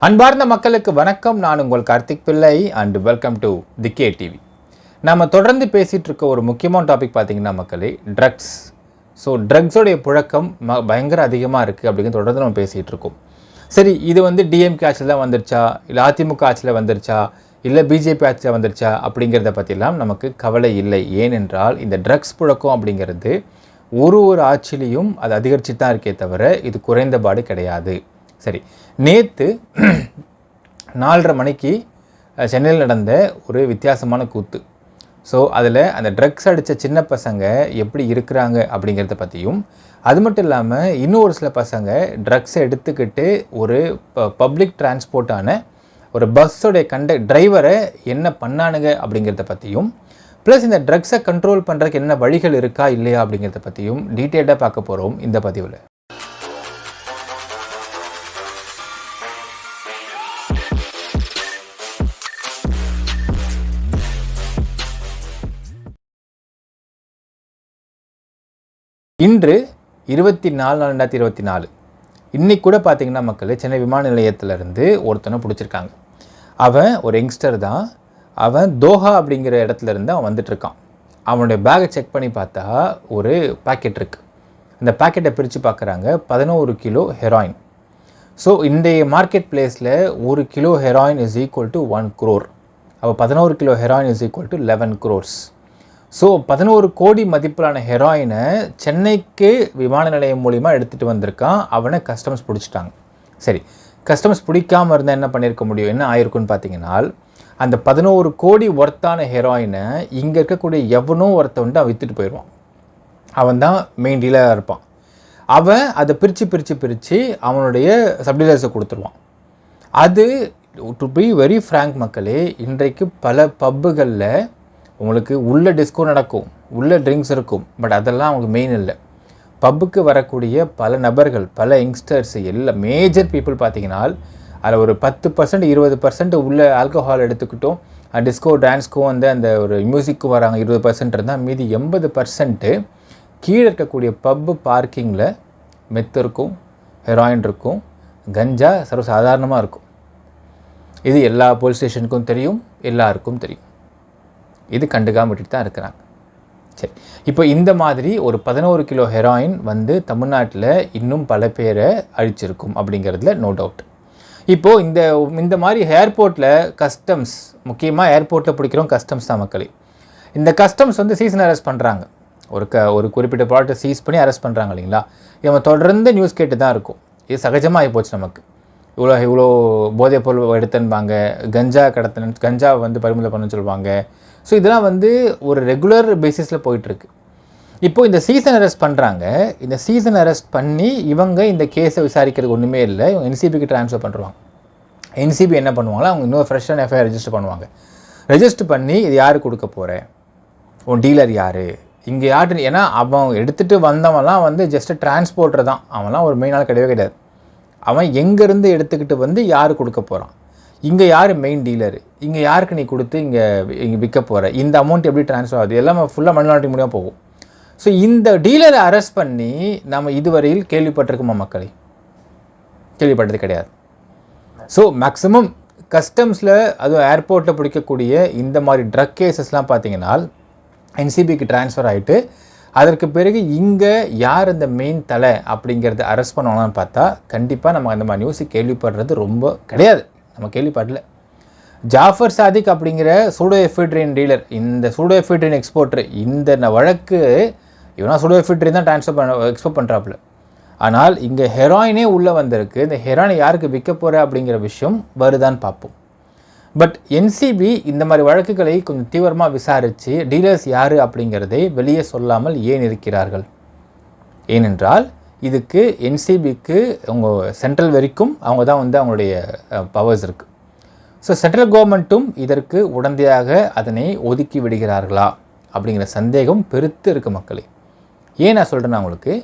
அன்பார்ந்த மக்களுக்கு வணக்கம். நான் உங்கள் கார்த்திக் பிள்ளை and welcome to the K TV. நம்ம தொடர்ந்து பேசிகிட்டு இருக்க ஒரு முக்கியமான டாபிக் பார்த்தீங்கன்னா மக்களே, ட்ரக்ஸ். ஸோ ட்ரக்ஸோடைய புழக்கம் பயங்கர அதிகமாக இருக்குது அப்படிங்கிறது தொடர்ந்து நம்ம பேசிகிட்டு இருக்கோம். சரி, இது டிஎம்கே ஆட்சியில் தான் வந்துருச்சா, இல்லை அதிமுக ஆட்சியில் வந்துருச்சா, இல்லை பிஜேபி ஆட்சியில் வந்துருச்சா அப்படிங்கிறத பற்றிலாம் நமக்கு கவலை இல்லை. ஏனென்றால் இந்த ட்ரக்ஸ் புழக்கம் அப்படிங்கிறது ஒரு ஆட்சியிலையும் அது அதிகரிச்சு தான் இருக்கே தவிர இது குறைந்தபாடு கிடையாது. சரி, நேற்று 4:30 மணிக்கு சென்னையில் நடந்த ஒரு வித்தியாசமான கூத்து. ஸோ அதில் அந்த ட்ரக்ஸ் அடித்த சின்ன பசங்க எப்படி இருக்கிறாங்க அப்படிங்கிறத பற்றியும், அது மட்டும் இல்லாமல் இன்னும் ஒரு சில பசங்க ட்ரக்ஸை எடுத்துக்கிட்டு ஒரு பப்ளிக் டிரான்ஸ்போர்ட்டான ஒரு பஸ்ஸோடைய டிரைவரை என்ன பண்ணானுங்க அப்படிங்கிறத பற்றியும், ப்ளஸ் இந்த ட்ரக்ஸை கண்ட்ரோல் பண்ணுறதுக்கு என்ன வழிகள் இருக்கா இல்லையா அப்படிங்கிறத பற்றியும் டீட்டெயிலாக பார்க்க போகிறோம் இந்த பதிவில். இன்று 24/4/2024 இன்றைக்கி கூட பார்த்திங்கன்னா மக்கள், சென்னை விமான நிலையத்திலேருந்து ஒருத்தனை பிடிச்சிருக்காங்க. அவன் ஒரு யங்ஸ்டர் தான். அவன் தோஹா அப்படிங்கிற இடத்துலேருந்து அவன் வந்துட்டுருக்கான். அவனுடைய பேக்கை செக் பண்ணி பார்த்தா ஒரு பேக்கெட் இருக்குது. அந்த பேக்கெட்டை பிரித்து பார்க்குறாங்க, 11 கிலோ ஹெராயின். ஸோ இன்றைய மார்க்கெட் பிளேஸில் 1 kilo heroin is equal to 1 crore. அப்போ 11 kilo heroin is equal to 11 crores. So 11 கோடி மதிப்பிலான ஹெராயினை சென்னைக்கு விமான நிலையம் மூலிமா எடுத்துகிட்டு வந்திருக்கான். அவனை கஸ்டம்ஸ் பிடிச்சிட்டாங்க. சரி, கஸ்டம்ஸ் பிடிக்காமல் இருந்தால் என்ன பண்ணியிருக்க முடியும், என்ன ஆயிருக்குன்னு பார்த்தீங்கன்னா, அந்த 11 கோடி ஒர்த்தான ஹெராயினை இங்கே இருக்கக்கூடிய எவனோ ஒருத்த அவன் விற்றுட்டு போயிடுவான். அவன் தான் மெயின் டீலராக இருப்பான். அவன் அதை பிரித்து அவனுடைய சப்டீலர்ஸை கொடுத்துருவான். அது டு பி வெரி ஃப்ராங்க் மக்களே, இன்றைக்கு பல பப்புகளில் உங்களுக்கு உள்ள டிஸ்கோ நடக்கும், உள்ள ட்ரிங்க்ஸ் இருக்கும். பட் அதெல்லாம் அவங்களுக்கு மெயின் இல்லை. பப்புக்கு வரக்கூடிய பல நபர்கள், பல யங்ஸ்டர்ஸ், எல்லா மேஜர் பீப்புள் பார்த்தீங்கன்னா அதில் ஒரு 10% 20% உள்ள ஆல்கஹால் எடுத்துக்கிட்டோம். டிஸ்கோ டான்ஸ்க்கும் அந்த ஒரு மியூசிக்கும் வராங்க 20% இருந்தால், மீதி 80% கீழே இருக்கக்கூடிய பப்பு பார்க்கிங்கில் மெத்து இருக்கும், ஹெராயின் இருக்கும், கஞ்சா சர்வசாதாரணமாக இருக்கும். இது எல்லா போலீஸ் ஸ்டேஷனுக்கும் தெரியும், எல்லாருக்கும் தெரியும். இது கண்டுக்காம விட்டுட்டு தான் இருக்கிறாங்க. சரி, இப்போ இந்த மாதிரி ஒரு 11 கிலோ ஹெராயின் தமிழ்நாட்டில் இன்னும் பல பேரை அழிச்சிருக்கும் அப்படிங்கிறதுல நோ டவுட். இப்போது இந்த மாதிரி ஏர்போர்ட்டில் கஸ்டம்ஸ், முக்கியமாக ஏர்போர்ட்டில் பிடிக்கிறோம் கஸ்டம்ஸ் தான் மக்களே. இந்த கஸ்டம்ஸ் சீசன் அரெஸ்ட் பண்ணுறாங்க. ஒரு குறிப்பிட்ட ப்ராடக்ட்டை சீஸ் பண்ணி அரெஸ்ட் பண்ணுறாங்க இல்லைங்களா. இவங்க தொடர்ந்து நியூஸ் கேட்டு தான் இருக்கும். இது சகஜமாக ஆகிப்போச்சு நமக்கு. இவ்வளோ போதைப் பொருள் எடுத்துன்பாங்க, கஞ்சா பறிமுதல் பண்ண சொல்லுவாங்க. ஸோ இதெல்லாம் ஒரு ரெகுலர் பேசிஸில் போயிட்டுருக்கு. இப்போது இந்த சீசன் அரெஸ்ட் பண்ணுறாங்க. இந்த சீசன் அரெஸ்ட் பண்ணி இவங்க இந்த கேஸை விசாரிக்கிறது ஒன்றுமே இல்லை, இவங்க என்சிபிக்கு ட்ரான்ஸ்ஃபர் பண்ணுறாங்க. என்சிபி என்ன பண்ணுவாங்களோ, அவங்க இன்னொரு ஃப்ரெஷ்ஷான எஃப்ஐஆர் ரெஜிஸ்டர் பண்ணுவாங்க. ரெஜிஸ்டர் பண்ணி இது யார் கொடுக்க போகிறேன், உன் டீலர் யார், இங்கே யார், ஏன்னா அவன் எடுத்துகிட்டு வந்தவன்லாம் ஜஸ்ட்டு டிரான்ஸ்போர்ட்டர் தான். அவன்லாம் ஒரு மெயினாக கிடையாது. அவன் எங்கேருந்து எடுத்துக்கிட்டு யார் கொடுக்க போகிறான், இங்கே யார் மெயின் டீலரு, இங்கே யாருக்கு நீ கொடுத்து இங்கே விற்க போகிற, இந்த அமௌண்ட் எப்படி ட்ரான்ஸ்ஃபர் ஆகுது, எல்லாம் ஃபுல்லாக மணி லாண்டரிங் மூலியமாக போகும். ஸோ இந்த டீலரை அரெஸ்ட் பண்ணி நம்ம இதுவரையில் கேள்விப்பட்டிருக்குமா மக்களே? கேள்விப்பட்டது கிடையாது. ஸோ மேக்ஸிமம் கஸ்டம்ஸில், அதுவும் ஏர்போர்ட்டில் பிடிக்கக்கூடிய இந்த மாதிரி ட்ரக் கேசஸ்லாம் பார்த்தீங்கன்னா என்சிபிக்கு ட்ரான்ஸ்ஃபர் ஆகிட்டு, அதற்கு பிறகு இங்கே யார் இந்த மெயின் தலை அப்படிங்கிறத அரெஸ்ட் பண்ணுவாங்கன்னு பார்த்தா கண்டிப்பாக நம்ம அந்த மாதிரி நியூஸை கேள்விப்படுறது ரொம்ப கிடையாது. நம்ம கேள்விப்படல. ஜாஃபர் சாதிக் அப்படிங்கிற சூடோஎஃபிட்ரின் டீலர், இந்த சூடோஎஃபிட்ரின் எக்ஸ்போர்ட்டர், இந்த வழக்கு இவனா சூடோஎஃபிட்ரின் தான் எக்ஸ்போர்ட் பண்ணுறாப்புல. ஆனால் இங்கே ஹெராயினே உள்ளே வந்திருக்கு. இந்த ஹெராயின் யாருக்கு விற்க போகிற அப்படிங்கிற விஷயம் வருதான்னு பார்ப்போம். பட் என்சிபி இந்த மாதிரி வழக்குகளை கொஞ்சம் தீவிரமாக விசாரித்து டீலர்ஸ் யார் அப்படிங்கிறதை வெளியே சொல்லாமல் ஏன் இருக்கிறார்கள்? ஏனென்றால் இதுக்கு என்சிபிக்கு அவங்க சென்ட்ரல் வரைக்கும் அவங்க தான் அவங்களுடைய பவர்ஸ் இருக்குது. ஸோ சென்ட்ரல் கவர்மெண்ட்டும் இதற்கு உடந்தையாக அதனை ஒதுக்கி விடுகிறார்களா அப்படிங்கிற சந்தேகம் பெருத்து இருக்குது மக்களே. ஏன் நான் சொல்கிறேன்னா, உங்களுக்கு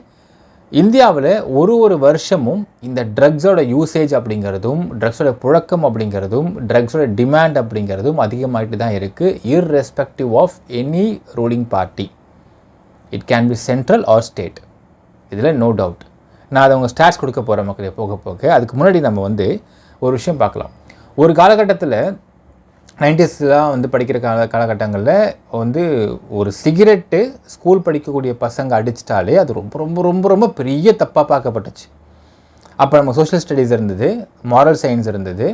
இந்தியாவில் ஒரு வருஷமும் இந்த ட்ரக்ஸோட யூசேஜ் அப்படிங்கிறதும், ட்ரக்ஸோட புழக்கம் அப்படிங்கிறதும், ட்ரக்ஸோட டிமாண்ட் அப்படிங்கிறதும் அதிகமாகிட்டு தான் இருக்குது, irrespective of any ruling party. It can be central or state. இதில் நோ டவுட். நான் அதை உங்கள் ஸ்டாட்ஸ் கொடுக்க போகிற மக்களே போக அதுக்கு முன்னாடி நம்ம ஒரு விஷயம் பார்க்கலாம். ஒரு காலகட்டத்தில் 90ஸ்லாம் வந்து படிக்கிற காலகட்டங்களில் வந்து ஒரு சிகரெட்டு ஸ்கூல் படிக்கக்கூடிய பசங்க அடிச்சிட்டாலே அது ரொம்ப ரொம்ப ரொம்ப ரொம்ப பெரிய தப்பாக பார்க்கப்பட்டுச்சு. அப்போ நம்ம சோஷியல் ஸ்டடீஸ் இருந்தது, மாரல் சயின்ஸ் இருந்தது.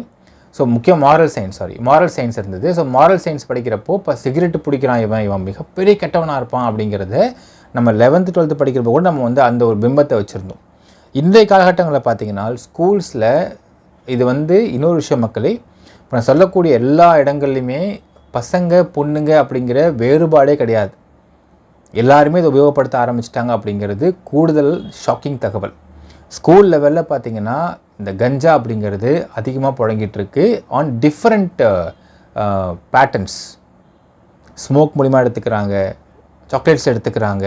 ஸோ முக்கியம் மாரல் சயின்ஸ் இருந்தது. ஸோ மாரல் சயின்ஸ் படிக்கிறப்போ இப்போ சிகரெட்டு பிடிக்கிறான் இவன் மிகப்பெரிய கெட்டவனாக இருப்பான் அப்படிங்கிறத நம்ம 11th 12th படிக்கிறப்போ கூட நம்ம வந்து அந்த ஒரு பிம்பத்தை வச்சுருந்தோம். இன்றைய காலகட்டங்களில் பார்த்திங்கன்னா ஸ்கூல்ஸில் இது வந்து இன்னொரு விஷயம் மக்களே, இப்போ நான் சொல்லக்கூடிய எல்லா இடங்கள்லையுமே பசங்க பொண்ணுங்க அப்படிங்கிற வேறுபாடே கிடையாது. எல்லாருமே இதை உபயோகப்படுத்த ஆரம்பிச்சிட்டாங்க அப்படிங்கிறது கூடுதல் ஷாக்கிங் தகவல். ஸ்கூல் லெவலில் பார்த்திங்கன்னா இந்த கஞ்சா அப்படிங்கிறது அதிகமாக புழங்கிட்டுருக்கு ஆன் டிஃப்ரெண்ட் பேட்டர்ன்ஸ். ஸ்மோக் மூலிமா எடுத்துக்கிறாங்க, சாக்லேட்ஸ் எடுத்துக்கிறாங்க,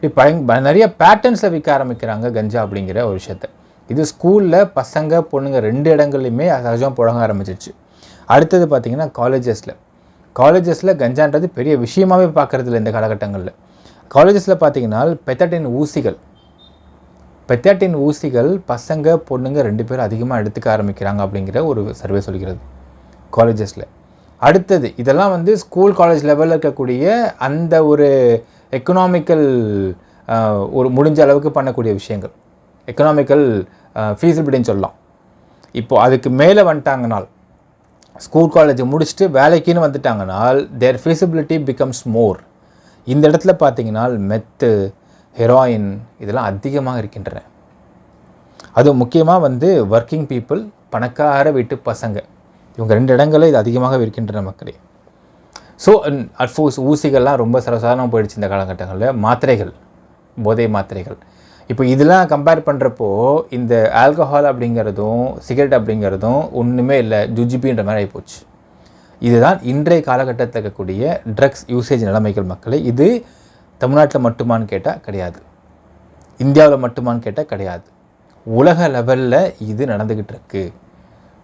இப்படி நிறைய பேட்டர்ன்ஸில் விற்க ஆரம்பிக்கிறாங்க கஞ்சா அப்படிங்கிற ஒரு விஷயத்தை. இது ஸ்கூலில் பசங்க பொண்ணுங்க 2 இடங்கள்லையுமே சகஜமாக புழங்க ஆரம்பிச்சிருச்சு. அடுத்தது பார்த்திங்கன்னா காலேஜஸில் கஞ்சான்றது பெரிய விஷயமாகவே பார்க்குறதில்ல இந்த காலகட்டங்களில். காலேஜஸில் பார்த்திங்கன்னா பெத்தாட்டின் ஊசிகள் பசங்க பொண்ணுங்க 2 பேரும் அதிகமாக எடுத்துக்க ஆரம்பிக்கிறாங்க அப்படிங்கிற ஒரு சர்வே சொல்கிறது காலேஜஸில். அடுத்தது இதெல்லாம் வந்து ஸ்கூல் காலேஜ் லெவலில் இருக்கக்கூடிய அந்த ஒரு எக்கனாமிக்கல் ஒரு முடிஞ்ச அளவுக்கு பண்ணக்கூடிய விஷயங்கள், எக்கனாமிக்கல் ஃபீஸிபிலிட்டின்னு சொல்லலாம். இப்போது அதுக்கு மேலே வந்துட்டாங்கனால், ஸ்கூல் காலேஜ் முடிச்சுட்டு வேலைக்குன்னு வந்துட்டாங்கனால் தேர் ஃபீஸிபிலிட்டி பிகம்ஸ் மோர். இந்த இடத்துல பார்த்திங்கன்னா மெத்து, ஹெராயின் இதெல்லாம் அதிகமாக இருக்கின்றன. அதுவும் முக்கியமாக வந்து ஒர்க்கிங் பீப்புள், பணக்கார வீட்டு பசங்க, இவங்க 2 இடங்களில் இது அதிகமாக இருக்கின்றன மக்களே. ஸோ அட்ஃபோர்ஸ் ஊசிகள்லாம் ரொம்ப சர்வசாதாரணமாக போயிடுச்சு இந்த காலகட்டங்களில். மாத்திரைகள், போதை மாத்திரைகள், இப்போ இதெல்லாம் கம்பேர் பண்ணுறப்போ இந்த ஆல்கஹால் அப்படிங்கிறதும் சிகரெட் அப்படிங்கிறதும் ஒன்றுமே இல்லை, ஜுஜிபின்ற மாதிரி ஆகிப்போச்சு. இதுதான் இன்றைய காலகட்டத்தில் இருக்கக்கூடிய ட்ரக்ஸ் யூசேஜ் நிலைமைகள் மக்களே. இது தமிழ்நாட்டில் மட்டுமான்னு கேட்டால் கிடையாது, இந்தியாவில் மட்டுமான்னு கேட்டால் கிடையாது, உலக லெவலில் இது நடந்துக்கிட்டு இருக்குது.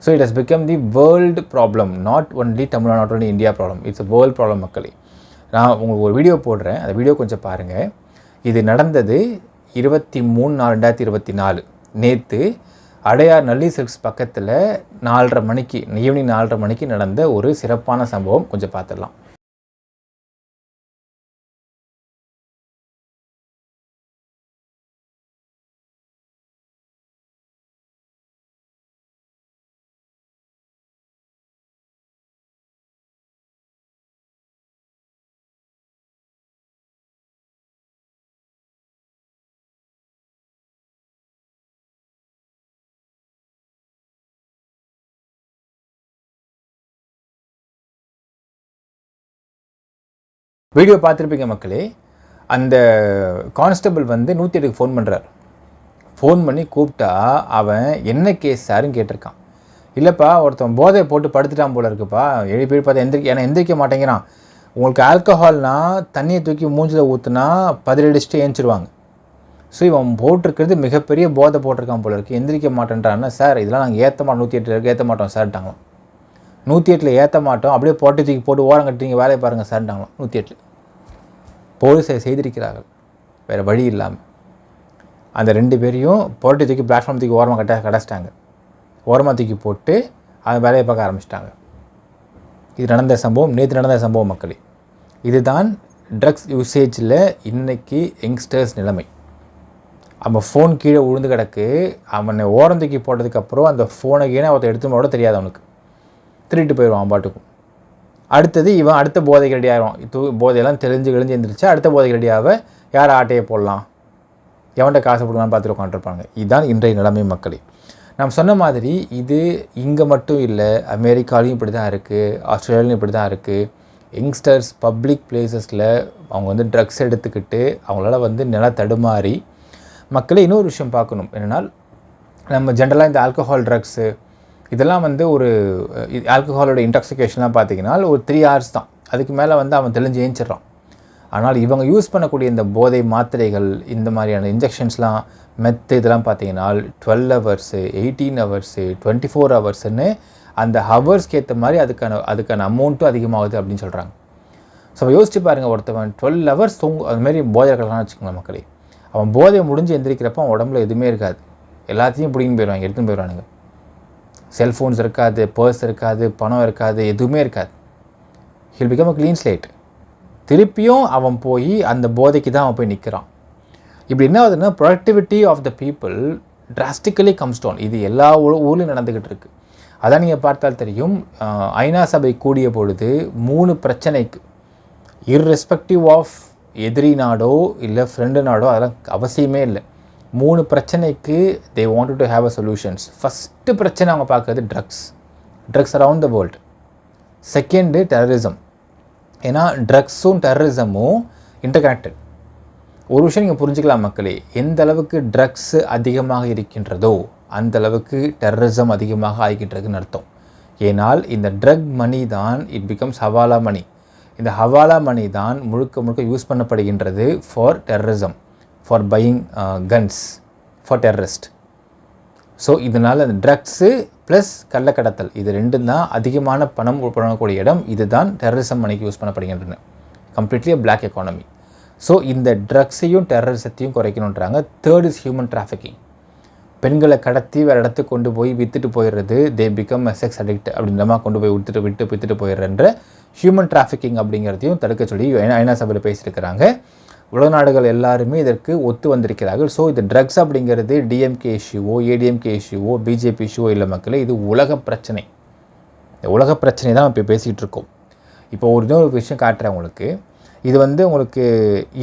So it has become the world problem, not only Tamil Nadu, not only India problem, it's a world problem மக்களே. நான் உங்களுக்கு ஒரு வீடியோ போடுறேன், அந்த வீடியோ கொஞ்சம் பாருங்கள். இது நடந்தது 23/4/2024 நேற்று அடையார் நல்லி சில்க்ஸ் பக்கத்தில் 4:30 மணிக்கு, ஈவினிங் 4:30 மணிக்கு நடந்த ஒரு சிறப்பான சம்பவம். கொஞ்சம் பார்த்துடலாம். வீடியோ பார்த்துருப்பீங்க மக்களே. அந்த கான்ஸ்டபிள் வந்து 108க்கு ஃபோன் பண்ணுறார். ஃபோன் பண்ணி கூப்பிட்டா அவன் என்ன கேஸ் சாருன்னு கேட்டிருக்கான். இல்லைப்பா, ஒருத்தன் போதை போட்டு படுத்துட்டான் போல இருக்குப்பா, எழுப்பி பார்த்தா எந்திரிக்க மாட்டேங்கிறான். உங்களுக்கு ஆல்கஹால்னால் தண்ணியை தூக்கி மூஞ்சில் ஊற்றுனா 10 அடிச்சுட்டு ஏஞ்சிருவாங்க. ஸோ இவன் போட்டிருக்கிறது மிகப்பெரிய போதை போட்டிருக்கான் போல இருக்குது, எந்திரிக்க மாட்டேன்றான்னா. சார் இதெல்லாம் நாங்கள் ஏற்ற மாட்டோம், 108 ஏற்ற மாட்டோம் சார்ட்டாங்களாம். 108 ஏற்ற மாட்டோம், அப்படியே போட்டு தூக்கி போட்டு ஓரம் கட்டுறீங்க, வேலையை பாருங்கள் சார்ட்டாங்களாம். 108 போலீஸை செய்திருக்கிறார்கள் வேறு வழி இல்லாமல். அந்த 2 பேரையும் போட்டு தூக்கி பிளாட்ஃபார்ம் தூக்கி ஓரமாக கடைச்சிட்டாங்க. ஓரமாக தூக்கி போட்டு அதை வேலையை பார்க்க ஆரம்பிச்சிட்டாங்க. இது நடந்த சம்பவம், நேற்று நடந்த சம்பவம் மக்களே. இதுதான் ட்ரக்ஸ் யூசேஜில் இன்றைக்கி யங்ஸ்டர்ஸ் நிலைமை. அவன் ஃபோன் கீழே விழுந்து கிடக்கு, அவனை ஓரம் தூக்கி போட்டதுக்கப்புறம் அந்த ஃபோனை கீழே ஒருத்தர் எடுத்து கூட தெரியாது, அவனுக்கு திருட்டு போயிடுவான் பாட்டுக்கும். அடுத்தது இவன் அடுத்த போதைக்கு ரெடி ஆகிடுவான். போதையெல்லாம் தெரிஞ்சு எழுந்திருச்சா அடுத்த போதைக்கு ரெடியாக யார் ஆட்டையை போடலாம், எவன்கிட்ட காசு போடலான்னு பார்த்துட்டு உட்காந்துருப்பாங்க. இதுதான் இன்றைய நிலைமை மக்களே. நம்ம சொன்ன மாதிரி இது இங்கே மட்டும் இல்லை, அமெரிக்காலையும் இப்படி தான் இருக்குது, ஆஸ்திரேலியாலையும் இப்படி தான் இருக்குது. யங்ஸ்டர்ஸ் பப்ளிக் பிளேசஸில் அவங்க வந்து ட்ரக்ஸ் எடுத்துக்கிட்டு அவங்களால வந்து நில தடுமாறி. மக்களே இன்னொரு விஷயம் பார்க்கணும் என்னென்னா, நம்ம ஜென்ரலாக இந்த ஆல்கஹால் ட்ரக்ஸு இதெல்லாம் வந்து ஒரு ஆல்கஹாலோட இன்டாக்சிகேஷன்லாம் பார்த்திங்கன்னா ஒரு 3 hours தான், அதுக்கு மேலே வந்து அவன் தெளிஞ்சு ஏஞ்சிடறான். ஆனால் இவங்க யூஸ் பண்ணக்கூடிய இந்த போதை மாத்திரைகள், இந்த மாதிரியான இன்ஜெக்ஷன்ஸ்லாம், மெத்து இதெல்லாம் பார்த்திங்கன்னா 12 hours, 18 hours, 24 hours அந்த ஹவர்ஸ்க்கு ஏற்ற மாதிரி அதுக்கான அமௌண்ட்டும் அதிகமாகுது அப்படின்னு சொல்கிறாங்க. ஸோ யோசிச்சு பாருங்கள், ஒருத்தவன் 12 hours அதுமாரி போதை இருக்கலாம்னு வச்சுக்கோங்களேன் மக்களே. அவன் போதை முடிஞ்சு எந்திரிக்கிறப்ப அவன் உடம்புல எதுவுமே இருக்காது, எல்லாத்தையும் பிடிங்கி போயிடுவாங்க, எடுத்துன்னு போயிடுவானுங்க. செல்ஃபோன்ஸ் இருக்காது, பர்ஸ் இருக்காது, பணம் இருக்காது, எதுவுமே இருக்காது. He'll become a clean slate. திருப்பியும் அவன் போய் அந்த போதைக்கு தான் அவன் போய் நிற்கிறான். இப்படி என்ன ஆகுதுன்னா, productivity of the people drastically comes down. இது எல்லா ஊர்லையும் நடந்துக்கிட்டு இருக்குது. அதான் நீங்கள் பார்த்தால் தெரியும், ஐநா சபை கூடிய பொழுது 3 பிரச்சனைக்கு, இர்ரெஸ்பெக்டிவ் ஆஃப் எதிரி நாடோ இல்லை ஃப்ரெண்டு நாடோ, அதெல்லாம் அவசியமே இல்லை. 3 பிரச்சனைக்கு they wanted to have a solutions. First பிரச்சனை அவங்க பார்க்குறது drugs around the world. Second terrorism. ஏன்னா ட்ரக்ஸும் டெரரிசமும் இன்டர்கனெக்டட். ஒரு விஷயம் நீங்கள் புரிஞ்சுக்கலாம் மக்களே, எந்த அளவுக்கு ட்ரக்ஸ் அதிகமாக இருக்கின்றதோ அந்த அளவுக்கு டெரரிசம் அதிகமாக ஆகின்றதுன்னு அர்த்தம். ஏனால் இந்த ட்ரக் மணி தான் இட் பிகம்ஸ் ஹவாலா மணி. இந்த ஹவாலா மணி தான் முழுக்க முழுக்க யூஸ் பண்ணப்படுகின்றது for terrorism, for buying guns, for terrorist. So இதனால் அந்த ட்ரக்ஸு ப்ளஸ் கள்ளக்கடத்தல் இது ரெண்டும் தான் அதிகமான பணம் பண்ணக்கூடிய இடம். இதுதான் டெரரிசம் மணிக்கு யூஸ் பண்ணப்படுகின்றன. Completely black economy. ஸோ இந்த ட்ரக்ஸையும் டெரரிசத்தையும் குறைக்கணுன்றாங்க. Third is human trafficking. பெண்களை கடத்தி வேறு இடத்துக்கு கொண்டு போய் விற்றுட்டு போயிடுறது, they become a sex addict அப்படின்ற மாதிரி கொண்டு போய் விற்றுட்டு போயிடுறன்ற ஹியூமன் டிராஃபிக்கிங் அப்படிங்கிறதையும் தடுக்க சொல்லி ஐநா சபையில் பேசியிருக்கிறாங்க. உலக நாடுகள் எல்லாருமே இதற்கு ஒத்து வந்திருக்கிறார்கள். ஸோ இது ட்ரக்ஸ் அப்படிங்கிறது டிஎம்கே இஷ்யூவோ ஏடிஎம்கே இஷ்யூவோ பிஜேபி இஷ்யூவோ இல்லை மக்களே, இது உலக பிரச்சனை. இந்த உலக பிரச்சனை தான் இப்போ பேசிகிட்டு இருக்கோம். இப்போ இன்னொரு விஷயம் காட்டுறேன் உங்களுக்கு. இது உங்களுக்கு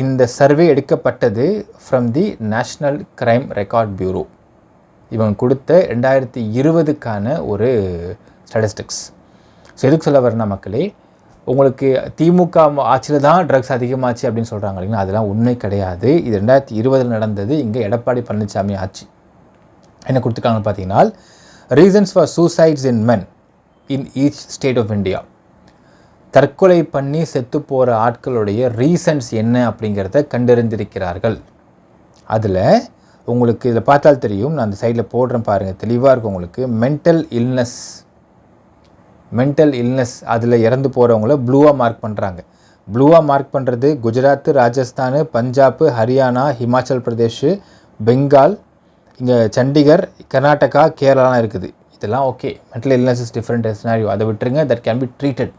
இந்த சர்வே எடுக்கப்பட்டது from the national crime record bureau. இவங்க கொடுத்த 2020க்கான ஒரு ஸ்டாட்டிஸ்டிக்ஸ். ஸோ எதுக்கு சொல்ல வரேன்னா மக்களே, உங்களுக்கு திமுக ஆட்சியில் தான் ட்ரக்ஸ் அதிகமாச்சு அப்படின்னு சொல்கிறாங்க இல்லைங்களா, அதெல்லாம் உண்மை கிடையாது. இது 2020 நடந்தது. இங்கே எடப்பாடி பழனிசாமி ஆட்சி. என்ன கொடுத்துருக்காங்கன்னு பார்த்தீங்கன்னா, reasons for suicides in men in each state of India. தற்கொலை பண்ணி செத்து போகிற ஆட்களுடைய ரீசன்ஸ் என்ன அப்படிங்கிறத கண்டறிந்திருக்கிறார்கள். அதில் உங்களுக்கு இதில் பார்த்தால் தெரியும், நான் அந்த சைடில் போடுறேன் பாருங்கள், தெளிவாக இருக்கும் உங்களுக்கு. மென்டல் இல்னஸ் அதில் இறந்து போகிறவங்கள ப்ளூவாக மார்க் பண்ணுறாங்க. ப்ளூவாக மார்க் பண்ணுறது குஜராத், ராஜஸ்தான், பஞ்சாப், ஹரியானா, ஹிமாச்சல் பிரதேஷ், பெங்கால், இங்கே சண்டிகர், கர்நாடகா, கேரளாலாம் இருக்குது. இதெல்லாம் okay. Mental illness is different scenario, அதை விட்டுருங்க. That can be treated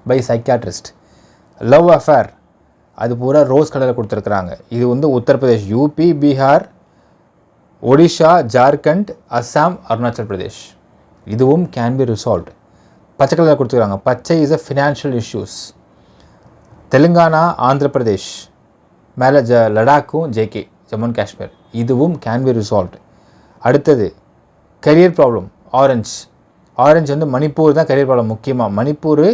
by psychiatrist. Love affair அது பூரா ரோஸ் கலரில் கொடுத்துருக்குறாங்க. இது உத்தரப்பிரதேஷ், யூபி, பீகார், ஒடிஷா, ஜார்க்கண்ட், அஸ்ஸாம், அருணாச்சல் பிரதேஷ். இதுவும் கேன் பி ரிசால்வ்ட். பச்சை கலரில் கொடுத்துருக்காங்க. பச்சை is a financial issues. Telangana, Andhra Pradesh, மேலே லடாக்கும் ஜேகே, ஜம்மு அண்ட் காஷ்மீர். இதுவும் கேன் பி ரிசால்வ்ட். அடுத்தது கரியர் ப்ராப்ளம். ஆரஞ்சு மணிப்பூர் தான் கரியர் ப்ராப்ளம் முக்கியமாக. மணிப்பூர்,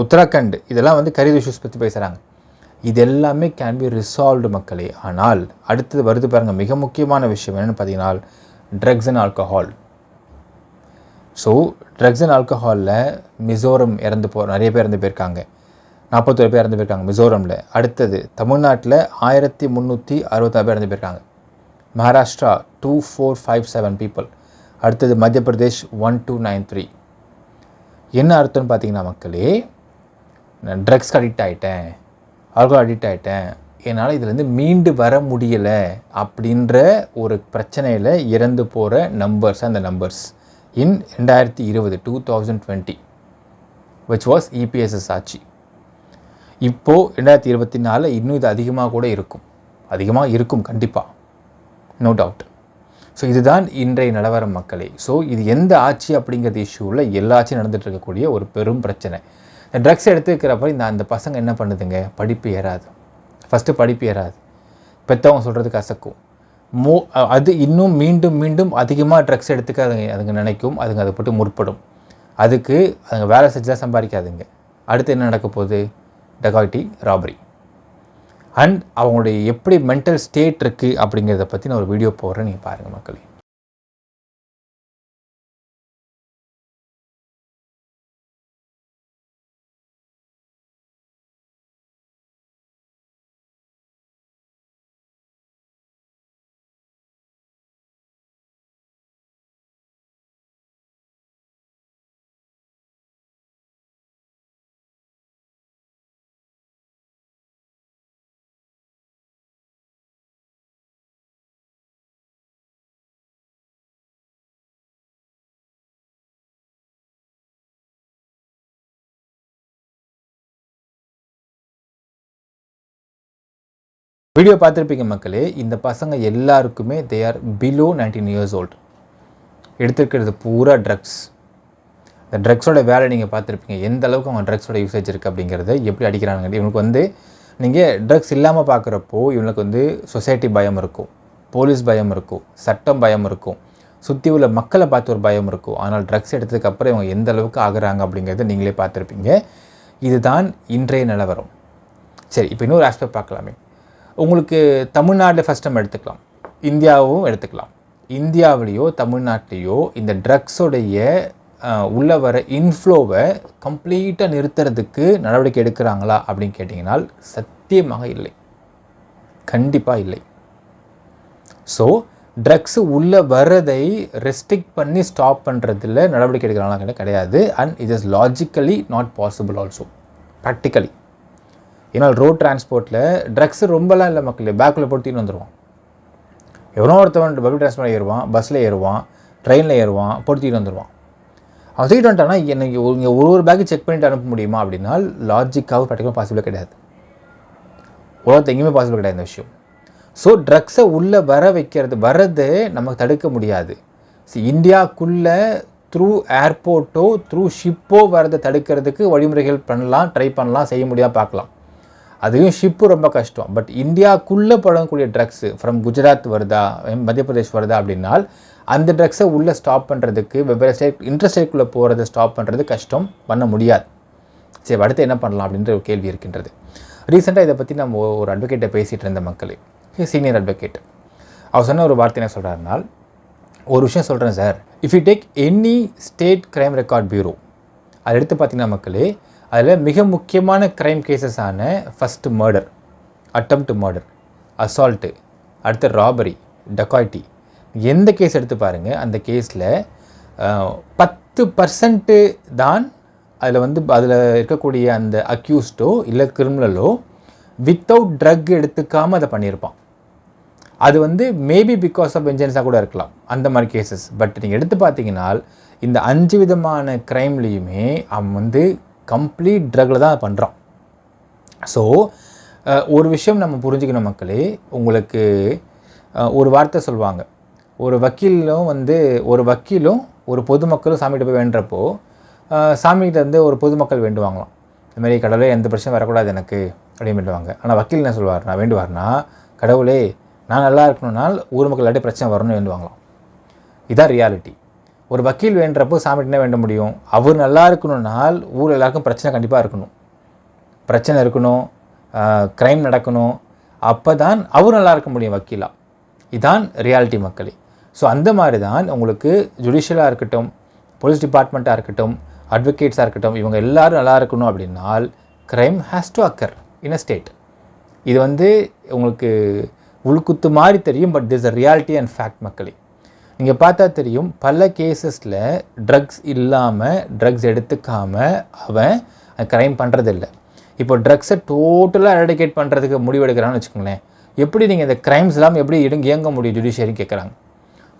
உத்தராகண்ட், இதெல்லாம் கரியர் இஷ்யூஸ் பற்றி பேசுகிறாங்க. இது எல்லாமே கேன் பி ரிசால்வ்டு மக்களே. ஆனால் அடுத்தது வருது பாருங்கள், மிக முக்கியமான விஷயம் என்னென்னு பார்த்தீங்கன்னா, drugs and alcohol. So drugs and ஆல்கஹாலில் மிசோரம் நிறைய பேர் இறந்து போயிருக்காங்க. 41 பேர் இறந்து போயிருக்காங்க மிசோரமில். அடுத்தது தமிழ்நாட்டில் 1366 பேர் இறந்து போயிருக்காங்க. மகாராஷ்டிரா 2457 பீப்புள். அடுத்தது மத்திய பிரதேஷ் 1293. என்ன அர்த்தம்னு பார்த்தீங்கன்னா மக்களே, நான் ட்ரக்ஸ்க்கு அடிக்ட் ஆகிட்டேன், ஆல்கஹால் அடிக்ட் ஆகிட்டேன், என்னால் இதுலேருந்து மீண்டு வர முடியலை அப்படின்ற ஒரு பிரச்சனையில் இறந்து போகிற நம்பர்ஸ், அந்த நம்பர்ஸ் இன் 2020 விச் வாஸ் இபிஎஸ்எஸ் ஆட்சி. இப்போது 2024 இன்னும் இது அதிகமாக இருக்கும் கண்டிப்பாக, நோ டவுட். ஸோ இதுதான் இன்றைய நிலவரம் மக்களே. ஸோ இது எந்த ஆட்சி அப்படிங்கிறது இஷ்யூவில் எல்லா ஆட்சியும் நடந்துகிட்டு இருக்கக்கூடிய ஒரு பெரும் பிரச்சனை. இந்த ட்ரக்ஸ் எடுத்துக்கிறப்ப அந்த பசங்க என்ன பண்ணுதுங்க, படிப்பு ஏறாது. ஃபஸ்ட்டு படிப்பு ஏறாது, பெற்றவங்க சொல்கிறது கசக்கும். அது இன்னும் மீண்டும் அதிகமாக ட்ரக்ஸ் எடுத்துக்க அதுங்க நினைக்கும், அதுங்க அதை போட்டு முற்படும். அதுக்கு அதுங்க வேலை செஞ்சால் சம்பாதிக்காதுங்க. அடுத்து என்ன நடக்க போகுது, டெகாய்டி, ராபரி. அண்ட் அவங்களுடைய எப்படி மென்டல் ஸ்டேட் இருக்குது அப்படிங்கிறத பற்றி நான் ஒரு வீடியோ போடுறேன், நீங்கள் பாருங்கள் மக்களே. வீடியோ பார்த்துருப்பீங்க மக்களே. இந்த பசங்க எல்லாருக்குமே they are below 19 years old. எடுத்துருக்கிறது பூரா ட்ரக்ஸ். இந்த ட்ரக்ஸோட வேலை நீங்கள் பார்த்துருப்பீங்க. எந்த அளவுக்கு அவங்க ட்ரக்ஸோட யூசேஜ் இருக்குது அப்படிங்கிறத எப்படி அடிக்கிறாங்க. இவனுக்கு நீங்கள் ட்ரக்ஸ் இல்லாமல் பார்க்குறப்போ இவனுக்கு சொசைட்டி பயம் இருக்கும், போலீஸ் பயம் இருக்கும், சட்டம் பயம் இருக்கும், சுற்றி உள்ள மக்களை பார்த்து ஒரு பயம் இருக்கும். ஆனால் ட்ரக்ஸ் எடுத்ததுக்கப்புறம் இவங்க எந்த அளவுக்கு ஆகுறாங்க அப்படிங்கிறத நீங்களே பார்த்துருப்பீங்க. இதுதான் இன்றைய நிலவரம். சரி, இப்போ இன்னொரு ஆஸ்பெக்ட் பார்க்கலாமே. உங்களுக்கு தமிழ்நாட்டில் ஃபஸ்ட் நம்ம எடுத்துக்கலாம், இந்தியாவும் எடுத்துக்கலாம். இந்தியாவிலேயோ தமிழ்நாட்டிலேயோ இந்த ட்ரக்ஸோடைய உள்ளே வர இன்ஃப்ளோவை கம்ப்ளீட்டாக நிறுத்துறதுக்கு நடவடிக்கை எடுக்கிறாங்களா அப்படின்னு கேட்டிங்கனால் சத்தியமாக இல்லை, கண்டிப்பாக இல்லை. ஸோ ட்ரக்ஸு உள்ளே வர்றதை ரெஸ்ட்ரிக்ட் பண்ணி ஸ்டாப் பண்ணுறதுல நடவடிக்கை எடுக்கிறாங்களா கிடையாது. And it is logically not possible also practically. ஏன்னா ரோட் டிரான்ஸ்போர்ட்டில் ட்ரக்ஸு ரொம்பலாம் இல்லை மக்களே, பேக்கில் போட்டுன்னு வந்துடுவான். எவனோ ஒருத்தவன் பப்ளிக் டிரான்ஸ்போர்ட் ஏறுவான், பஸ்ஸில் ஏறுவான், ட்ரெயினில் ஏறுவான், போட்டுன்னு வந்துடுவான். அவன் தூக்கிட்டு வந்துட்டானா எனக்கு இங்கே ஒரு பேக்கு செக் பண்ணிட்டு அனுப்ப முடியுமா அப்படின்னா லாஜிக்காகவும் ப்ராக்டிக்கலாக பாசிபிளாக கிடையாது. உலகத்தை எங்கேயுமே பாசிபிள் கிடையாது இந்த விஷயம். ஸோ ட்ரக்ஸை உள்ளே வர்றது நமக்கு தடுக்க முடியாது. இந்தியாவுக்குள்ளே த்ரூ ஏர்போர்ட்டோ த்ரூ ஷிப்போ வரதை தடுக்கிறதுக்கு வழிமுறைகள் பண்ணலாம், ட்ரை பண்ணலாம், செய்ய முடியாமல் பார்க்கலாம். அதுவும் ஷிப்பு ரொம்ப கஷ்டம். பட் இந்தியாவுக்குள்ளே பழகக்கூடிய ட்ரக்ஸு ஃப்ரம் குஜராத் வருதா, மத்திய பிரதேஷ் வருதா அப்படின்னால் அந்த ட்ரக்ஸை உள்ளே ஸ்டாப் பண்ணுறதுக்கு வெவ்வேறு ஸ்டேட் இன்டர்ஸ்டேட்குள்ளே போகிறத ஸ்டாப் பண்ணுறது கஷ்டம், பண்ண முடியாது. சரி, அடுத்து என்ன பண்ணலாம் அப்படின்ற ஒரு கேள்வி இருக்கின்றது. ரீசெண்டாக இதை பற்றி நம்ம ஒரு அட்வொகேட்டை பேசிகிட்டு இருந்த மக்களே, சீனியர் அட்வொகேட், அவர் சொன்ன ஒரு வார்த்தை என்ன சொல்கிறாருனால், ஒரு விஷயம் சொல்கிறேன் sir, if you take any state crime record bureau அதை எடுத்து பார்த்தீங்கன்னா மக்களே, அதில் மிக முக்கியமான க்ரைம் கேசஸான first murder, attempt murder, assault, அடுத்து ராபரி, டக்காய்டி, எந்த கேஸ் எடுத்து பாருங்கள், அந்த கேஸில் 10% தான் அதில் இருக்கக்கூடிய அந்த அக்யூஸ்டோ இல்லை கிரிமினலோ வித்தவுட் ட்ரக் எடுத்துக்காமல் அதை பண்ணியிருப்பான். அது மேபி பிகாஸ் ஆஃப் வெஞ்சன்ஸாக கூட இருக்கலாம், அந்த மாதிரி கேசஸ். பட் நீங்கள் எடுத்து பார்த்தீங்கன்னா இந்த 5 விதமான க்ரைம்லேயுமே அவன் கம்ப்ளீட் ட்ரக்கில் தான் பண்ணுறான். ஸோ ஒரு விஷயம் நம்ம புரிஞ்சுக்கணும் மக்களே. உங்களுக்கு ஒரு வார்த்தை சொல்லுவாங்க, ஒரு வக்கீலும் ஒரு பொதுமக்களும் சாமிகிட்ட போய் வேண்டுறப்போ சாமிகிட்ட ஒரு பொதுமக்கள் வேண்டுவாங்களாம், இதுமாரி கடவுளே எந்த பிரச்சனையும் வரக்கூடாது எனக்கு அப்படின்னு வேண்டுவாங்க. ஆனால் வக்கீல் என்ன சொல்வார், நான் வேண்டுவார்னா, கடவுளே நான் நல்லா இருக்கணும்னால் ஊர் மக்கள் இல்லாட்டி பிரச்சனை வரணும்னு வேண்டுவாங்களாம். இதுதான் ரியாலிட்டி. ஒரு வக்கீல் வேண்டுறப்போ சாமிகிட்ட என்ன வேண்ட முடியும், அவர் நல்லா இருக்கணும்னால் ஊர் எல்லாருக்கும் பிரச்சனை கண்டிப்பாக இருக்கணும், பிரச்சனை இருக்கணும், க்ரைம் நடக்கணும், அப்போ தான் அவர் நல்லா இருக்க முடியும் வக்கீலாக. இதுதான் ரியாலிட்டி மக்களே. ஸோ அந்த மாதிரி தான் உங்களுக்கு ஜுடிஷியலாக இருக்கட்டும், போலீஸ் டிபார்ட்மெண்ட்டாக இருக்கட்டும், அட்வொகேட்ஸாக இருக்கட்டும், இவங்க எல்லோரும் நல்லா இருக்கணும் அப்படின்னால் crime has to occur in a state. இது உங்களுக்கு உள்குத்து மாதிரி தெரியும், but this a reality and fact மக்களே. நீங்கள் பார்த்தா தெரியும், பல கேசஸில் ட்ரக்ஸ் இல்லாமல், ட்ரக்ஸ் எடுத்துக்காமல் அவன் க்ரைம் பண்ணுறதில்லை. இப்போ ட்ரக்ஸை டோட்டலாக எரடிகேட் பண்ணுறதுக்கு முடிவெடுக்கிறான்னு வச்சுக்கோங்களேன், எப்படி நீங்கள் இந்த க்ரைம்ஸ் இல்லாமல் எப்படி இயங்க முடியும் ஜுடிஷியரி கேட்குறாங்க.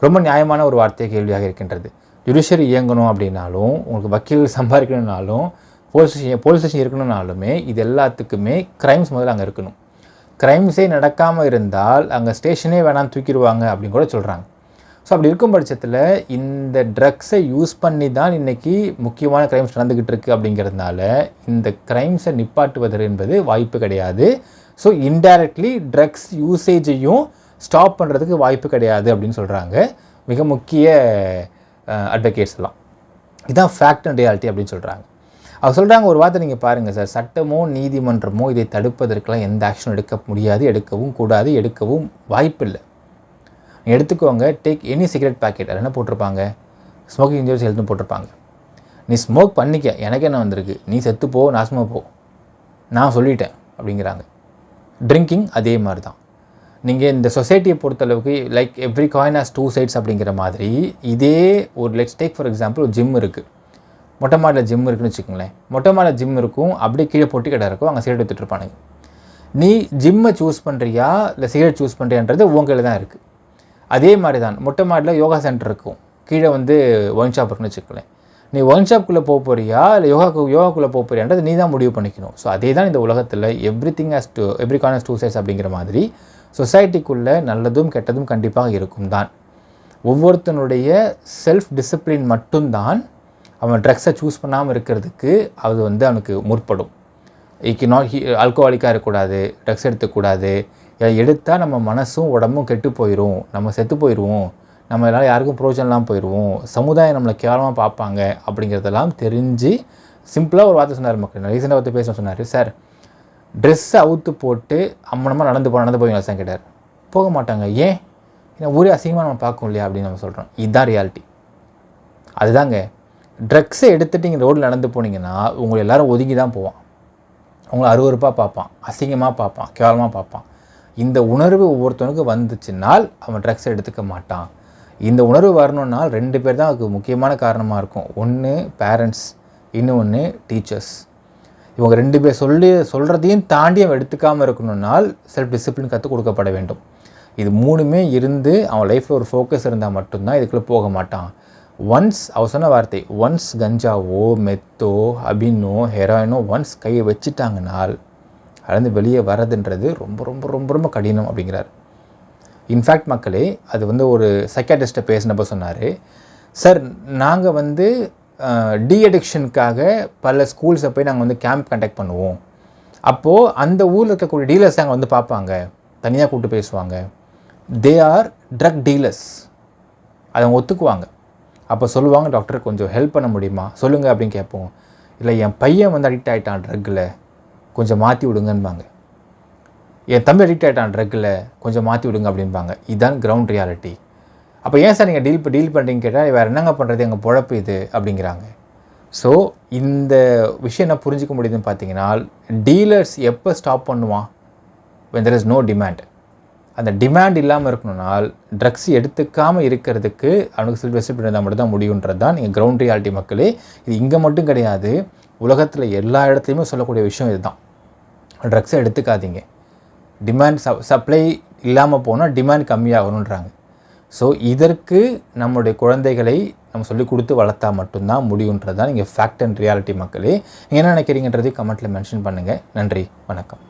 ரொம்ப நியாயமான ஒரு வார்த்தை கேள்வியாக இருக்கின்றது. ஜுடிஷியரி இயங்கணும் அப்படின்னாலும், உங்களுக்கு வக்கீல் சம்பாதிக்கணுன்னாலும், போலீஸ் ஸ்டேஷன் இருக்கணும்னாலுமே இது எல்லாத்துக்குமே க்ரைம்ஸ் முதல்ல அங்கே இருக்கணும். க்ரைம்ஸே நடக்காமல் இருந்தால் அங்கே ஸ்டேஷனே வேணாம் தூக்கிடுவாங்க அப்படின்னு கூட சொல்கிறாங்க. ஸோ அப்படி இருக்கும் பட்சத்தில் இந்த ட்ரக்ஸை யூஸ் பண்ணி தான் இன்றைக்கி முக்கியமான க்ரைம்ஸ் நடந்துக்கிட்டு இருக்குது. அப்படிங்கிறதுனால இந்த க்ரைம்ஸை நிப்பாட்டுவது என்பது வாய்ப்பு கிடையாது. ஸோ இன்டைரக்ட்லி ட்ரக்ஸ் யூசேஜையும் ஸ்டாப் பண்ணுறதுக்கு வாய்ப்பு கிடையாது அப்படின்னு சொல்கிறாங்க மிக முக்கிய அட்வொகேட்ஸ் எல்லாம். இதுதான் ஃபேக்ட் அண்ட் ரியாலிட்டி அப்படின்னு சொல்கிறாங்க. அவர் சொல்கிறாங்க ஒரு வார்த்தை நீங்கள் பாருங்கள் சார், சட்டமோ நீதிமன்றமோ இதை தடுப்பதற்கெல்லாம் எந்த ஆக்ஷனும் எடுக்க முடியாது, எடுக்கவும் கூடாது, எடுக்கவும் வாய்ப்பில்லை. எடுத்துக்கோங்க, டேக் எனி சிகரெட் பேக்கெட், அதில் என்ன போட்டிருப்பாங்க, ஸ்மோக்கிங் இன்ஜூரிஸ் ஹெல்த்னு போட்டிருப்பாங்க. நீ ஸ்மோக் பண்ணிக்க, எனக்கு என்ன வந்திருக்கு, நீ செத்து போ, நாசமாக போ, நான் சொல்லிட்டேன் அப்படிங்கிறாங்க. ட்ரிங்கிங் அதே மாதிரி தான். நீங்கள் இந்த சொசைட்டியை பொறுத்தளவுக்கு like every coin has 2 sides அப்படிங்கிற மாதிரி, இதே ஒரு லெட்ஸ் டேக் ஃபார் எக்ஸாம்பிள் ஒரு ஜிம் இருக்குது, மொட்டை மாடியில் ஜிம் இருக்குதுன்னு வச்சுக்கோங்களேன். மொட்டை மாடியில் ஜிம் இருக்கும், அப்படியே கீழே பொட்டி கடை இருக்கும், அங்கே சிகரெட் எடுத்துகிட்ருப்பானுங்க. நீ ஜிம்மை சூஸ் பண்ணுறியா இல்லை சிகரெட் சூஸ் பண்ணுறியான்றது உன் கையில் தான் இருக்குது. அதே மாதிரி தான் மொட்டை மாடியில் யோகா சென்டர் இருக்கும், கீழே ஒயின் ஷாப் இருக்குன்னு வச்சுக்கோங்களேன். நீ ஒன் ஷாப்குள்ளே போக போறியா இல்லை யோகாக்குள்ளே போக போறியான்றது நீ தான் முடிவு பண்ணிக்கணும். ஸோ அதே தான் இந்த உலகத்தில் every coin has two sides அப்படிங்கிற மாதிரி சொசைட்டிக்குள்ளே நல்லதும் கெட்டதும் கண்டிப்பாக இருக்கும் தான். ஒவ்வொருத்தனுடைய செல்ஃப் டிசிப்ளின் மட்டும்தான் அவன் ட்ரக்ஸை சூஸ் பண்ணாமல் இருக்கிறதுக்கு அது அவனுக்கு முற்படும். ஆல்கோஹாலிக்காக இருக்கக்கூடாது, ட்ரக்ஸ் எடுத்துக்கூடாது, எடுத்தால் நம்ம மனசும் உடம்பும் கெட்டு போயிடும், நம்ம செத்து போயிடுவோம், நம்ம எல்லாம் யாருக்கும் பிரோஜனம்லாம் போயிடுவோம், சமுதாயம் நம்மளை கேவலமாக பார்ப்பாங்க அப்படிங்கிறதெல்லாம் தெரிஞ்சு சிம்பிளாக ஒரு வார்த்தை சொன்னார். மக்கள் ரீசெண்டாக ஒருத்தர் பேச சொன்னார், சார் ட்ரெஸ்ஸை அவுத்து போட்டு அம்மனமாக நடந்து போவீங்களா சார் கேட்டார். போக மாட்டாங்க. ஏன்? ஏன்னா ஒரே அசிங்கமாக நம்ம பார்க்கும் இல்லையா அப்படின்னு நம்ம சொல்கிறோம். இதுதான் ரியாலிட்டி. அதுதாங்க, ட்ரக்ஸை எடுத்துகிட்டு இங்கே ரோட்டில் நடந்து போனீங்கன்னா உங்களை எல்லோரும் ஒதுங்கி தான் போவான், உங்களை அருவருப்பாக பார்ப்பான், அசிங்கமாக பார்ப்பான், கேவலமாக பார்ப்பான். இந்த உணர்வு ஒவ்வொருத்தனுக்கும் வந்துச்சுன்னால் அவன் ட்ரக்ஸை எடுத்துக்க மாட்டான். இந்த உணர்வு வரணுன்னால் 2 பேர் தான் அதுக்கு முக்கியமான காரணமாக இருக்கும். ஒன்று பேரண்ட்ஸ், இன்னொன்று டீச்சர்ஸ். இவங்க 2 பேர் சொல்கிறதையும் தாண்டி அவன் எடுத்துக்காமல் இருக்கணும்னால் செல்ஃப் டிசிப்ளின் கற்றுக் கொடுக்கப்பட வேண்டும். இது 3மே இருந்து அவன் லைஃப்பில் ஒரு ஃபோக்கஸ் இருந்தால் மட்டும்தான் இதுக்குள்ளே போக மாட்டான். ஒன்ஸ் அவர் சொன்ன வார்த்தை, ஒன்ஸ் கஞ்சாவோ மெத்தோ அபினோ ஹெராயினோ ஒன்ஸ் கையை வச்சுட்டாங்கனால் அதுலேருந்து வெளியே வர்றதுன்றது ரொம்ப ரொம்ப ரொம்ப ரொம்ப கடினம் அப்படிங்கிறார். இன்ஃபேக்ட் மக்களே, அது ஒரு சைக்காட்ரிஸ்ட்டை பேசினப்போ சொன்னார், சார் நாங்கள் டி அடிக்ஷனுக்காக பல ஸ்கூல்ஸை போய் நாங்கள் கேம்ப் கண்டக்ட் பண்ணுவோம். அப்போது அந்த ஊரில் இருக்கக்கூடிய டீலர்ஸ் அங்கே பார்ப்பாங்க, தனியாக கூப்பிட்டு பேசுவாங்க. தே ஆர் ட்ரக் டீலர்ஸ், அதை அவங்க ஒத்துக்குவாங்க. அப்போ சொல்லுவாங்க, டாக்டர் கொஞ்சம் ஹெல்ப் பண்ண முடியுமா சொல்லுங்கள் அப்படின்னு கேட்போம். இல்லை என் பையன் அடிக்ட் ஆகிட்டான் ட்ரக்கில், கொஞ்சம் மாற்றி விடுங்கன்பாங்க. என் தம்பி அடிக்ட் ஆகிட்டான் ட்ரக்கில், கொஞ்சம் மாற்றி விடுங்க அப்படின்பாங்க. இதுதான் கிரவுண்ட் ரியாலிட்டி. அப்போ ஏன் சார் நீங்கள் டீல் பண்ணுறீங்க கேட்டால், வேறு என்னங்க பண்ணுறது, எங்கள் பொழப்பு இது அப்படிங்கிறாங்க. ஸோ இந்த விஷயம் என்ன புரிஞ்சிக்க முடியுதுன்னு பார்த்தீங்கன்னா, டீலர்ஸ் எப்போ ஸ்டாப் பண்ணுவான்? when there is no demand. அந்த டிமாண்ட் இல்லாமல் இருக்கணும்னால் ட்ரக்ஸ் எடுத்துக்காமல் இருக்கிறதுக்கு அவனுக்கு செல்ஃப் டிசிப்ளின் இருந்தால் மட்டும் தான் முடியுன்றது தான் நீங்கள் கிரவுண்ட் ரியாலிட்டி மக்களே. இது இங்கே மட்டும் கிடையாது, உலகத்தில் எல்லா இடத்துலையுமே சொல்லக்கூடிய விஷயம் இதுதான். ட்ரக்ஸை எடுத்துக்காதீங்க. டிமாண்ட் சப்ளை இல்லாமல் போனால் டிமாண்ட் கம்மியாகணுன்றாங்க. ஸோ இதற்கு நம்முடைய குழந்தைகளை நம்ம சொல்லிக் கொடுத்து வளர்த்தா மட்டும்தான் முடியுன்றது தான் நீங்கள் ஃபேக்ட் அண்ட் ரியாலிட்டி மக்களே. நீங்கள் என்ன நினைக்கிறீங்கன்றதையும் கமெண்ட்டில் மென்ஷன் பண்ணுங்கள். நன்றி, வணக்கம்.